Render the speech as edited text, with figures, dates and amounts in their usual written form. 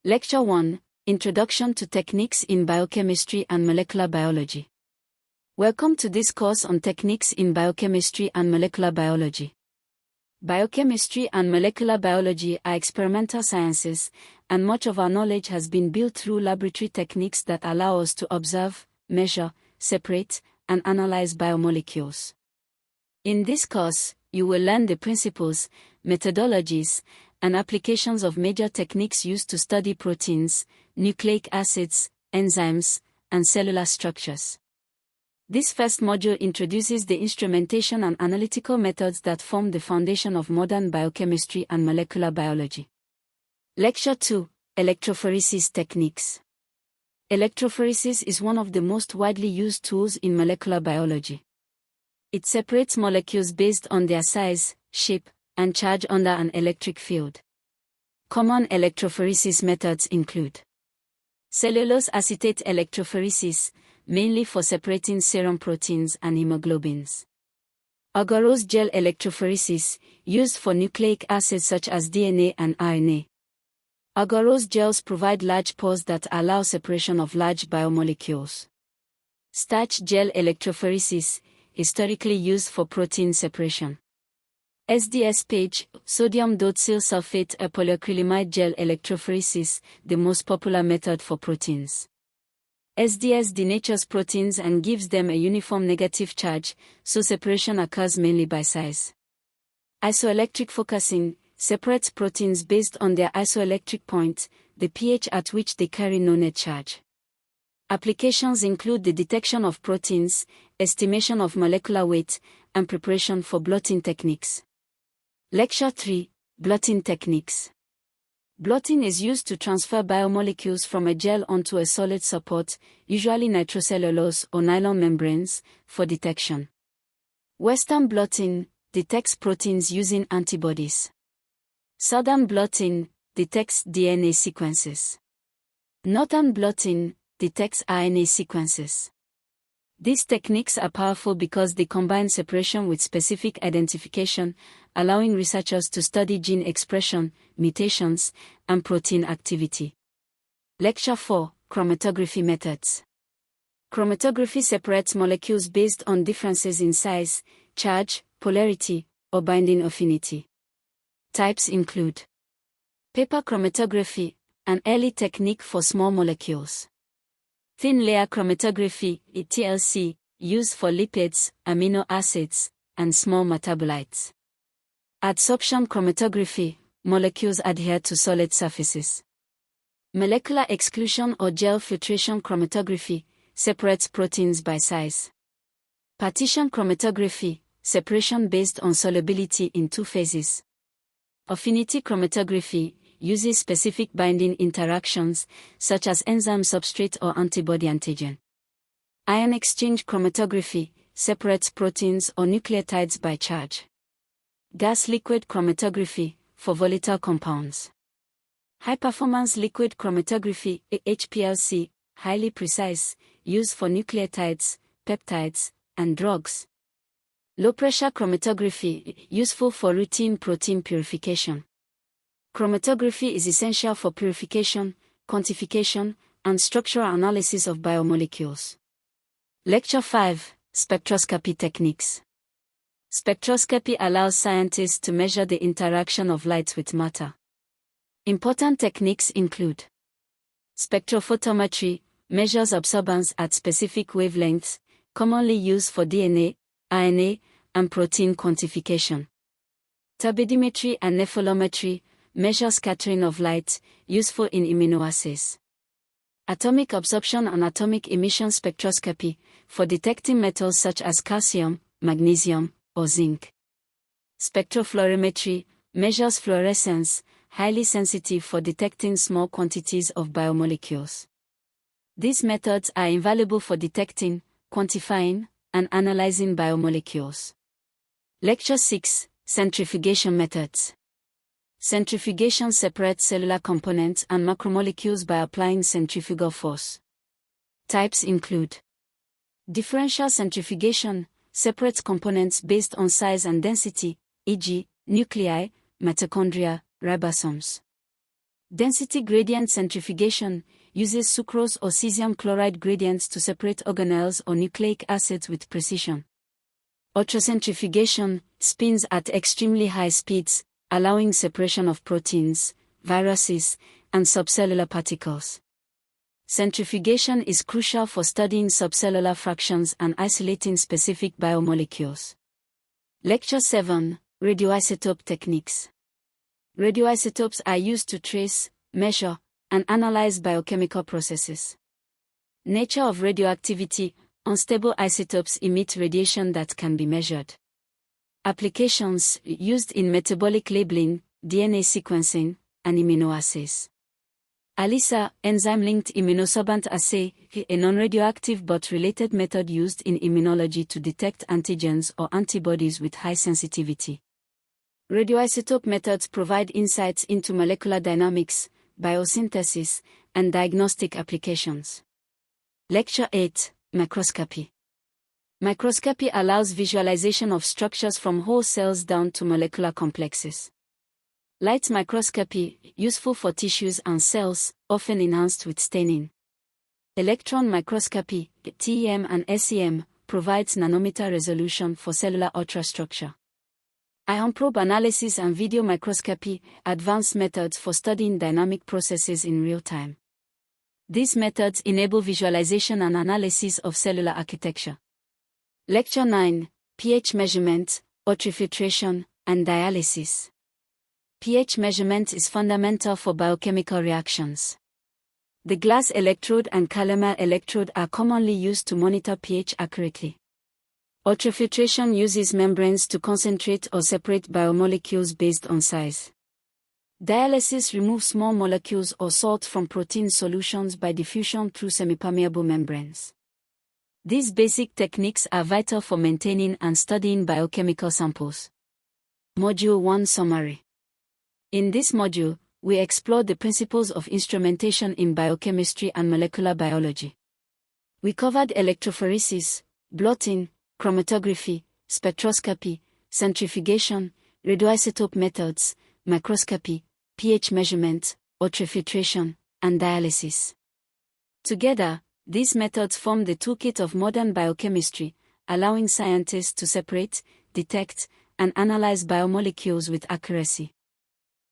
Lecture 1, Introduction to Techniques in Biochemistry and Molecular Biology. Welcome to this course on Techniques in Biochemistry and Molecular Biology. Biochemistry and molecular biology are experimental sciences, and much of our knowledge has been built through laboratory techniques that allow us to observe, measure, separate, and analyze biomolecules. In this course, you will learn the principles, methodologies, and applications of major techniques used to study proteins, nucleic acids, enzymes, and cellular structures. This first module introduces the instrumentation and analytical methods that form the foundation of modern biochemistry and molecular biology. Lecture 2, Electrophoresis Techniques. Electrophoresis is one of the most widely used tools in molecular biology. It separates molecules based on their size, shape, and charge under an electric field. Common electrophoresis methods include cellulose acetate electrophoresis, mainly for separating serum proteins and hemoglobins. Agarose gel electrophoresis, used for nucleic acids such as DNA and RNA. Agarose gels provide large pores that allow separation of large biomolecules. Starch gel electrophoresis, historically used for protein separation. SDS page, sodium dotyl sulfate polyacrylamide gel electrophoresis, the most popular method for proteins. SDS denatures proteins and gives them a uniform negative charge, so separation occurs mainly by size. Isoelectric focusing separates proteins based on their isoelectric point, the pH at which they carry no net charge. Applications include the detection of proteins, estimation of molecular weight, and preparation for blotting techniques. Lecture 3, Blotting Techniques. Blotting is used to transfer biomolecules from a gel onto a solid support, usually nitrocellulose or nylon membranes, for detection. Western blotting detects proteins using antibodies. Southern blotting detects DNA sequences. Northern blotting detects RNA sequences. These techniques are powerful because they combine separation with specific identification, allowing researchers to study gene expression, mutations, and protein activity. Lecture 4, Chromatography Methods. Chromatography separates molecules based on differences in size, charge, polarity, or binding affinity. Types include paper chromatography, an early technique for small molecules. Thin layer chromatography, TLC, used for lipids, amino acids, and small metabolites. Adsorption chromatography, molecules adhere to solid surfaces. Molecular exclusion or gel filtration chromatography, separates proteins by size. Partition chromatography, separation based on solubility in two phases. Affinity chromatography, uses specific binding interactions, such as enzyme substrate or antibody antigen. Ion exchange chromatography, separates proteins or nucleotides by charge. Gas-liquid chromatography, for volatile compounds. High-performance liquid chromatography, HPLC, highly precise, used for nucleotides, peptides, and drugs. Low-pressure chromatography, useful for routine protein purification. Chromatography is essential for purification, quantification, and structural analysis of biomolecules. Lecture 5, Spectroscopy Techniques. Spectroscopy allows scientists to measure the interaction of light with matter. Important techniques include spectrophotometry, measures absorbance at specific wavelengths, commonly used for DNA, RNA, and protein quantification. Turbidimetry and nephelometry, measure scattering of light, useful in immunoassays. Atomic absorption and atomic emission spectroscopy, for detecting metals such as calcium, magnesium, or zinc. Spectrofluorimetry, measures fluorescence, highly sensitive for detecting small quantities of biomolecules. These methods are invaluable for detecting, quantifying, and analyzing biomolecules. Lecture 6, Centrifugation Methods. Centrifugation separates cellular components and macromolecules by applying centrifugal force. Types include differential centrifugation, separates components based on size and density, e.g., nuclei, mitochondria, ribosomes. Density gradient centrifugation uses sucrose or cesium chloride gradients to separate organelles or nucleic acids with precision. Ultracentrifugation spins at extremely high speeds, allowing separation of proteins, viruses, and subcellular particles. Centrifugation is crucial for studying subcellular fractions and isolating specific biomolecules. Lecture 7: Radioisotope Techniques. Radioisotopes are used to trace, measure, and analyze biochemical processes. Nature of radioactivity: unstable isotopes emit radiation that can be measured. Applications: used in metabolic labeling, DNA sequencing, and immunoassays. ELISA, enzyme-linked immunosorbent assay, a non-radioactive but related method used in immunology to detect antigens or antibodies with high sensitivity. Radioisotope methods provide insights into molecular dynamics, biosynthesis, and diagnostic applications. Lecture 8: Microscopy. Microscopy allows visualization of structures from whole cells down to molecular complexes. Light microscopy, useful for tissues and cells, often enhanced with staining. Electron microscopy, TEM and SEM, provides nanometer resolution for cellular ultrastructure. Ion probe analysis and video microscopy, advanced methods for studying dynamic processes in real time. These methods enable visualization and analysis of cellular architecture. Lecture 9: pH measurement, ultrafiltration, and dialysis. pH measurement is fundamental for biochemical reactions. The glass electrode and calomel electrode are commonly used to monitor pH accurately. Ultrafiltration uses membranes to concentrate or separate biomolecules based on size. Dialysis removes small molecules or salt from protein solutions by diffusion through semipermeable membranes. These basic techniques are vital for maintaining and studying biochemical samples. Module 1 Summary. In this module, we explore the principles of instrumentation in biochemistry and molecular biology. We covered electrophoresis, blotting, chromatography, spectroscopy, centrifugation, radioisotope methods, microscopy, pH measurement, ultrafiltration, and dialysis. Together, these methods form the toolkit of modern biochemistry, allowing scientists to separate, detect, and analyze biomolecules with accuracy.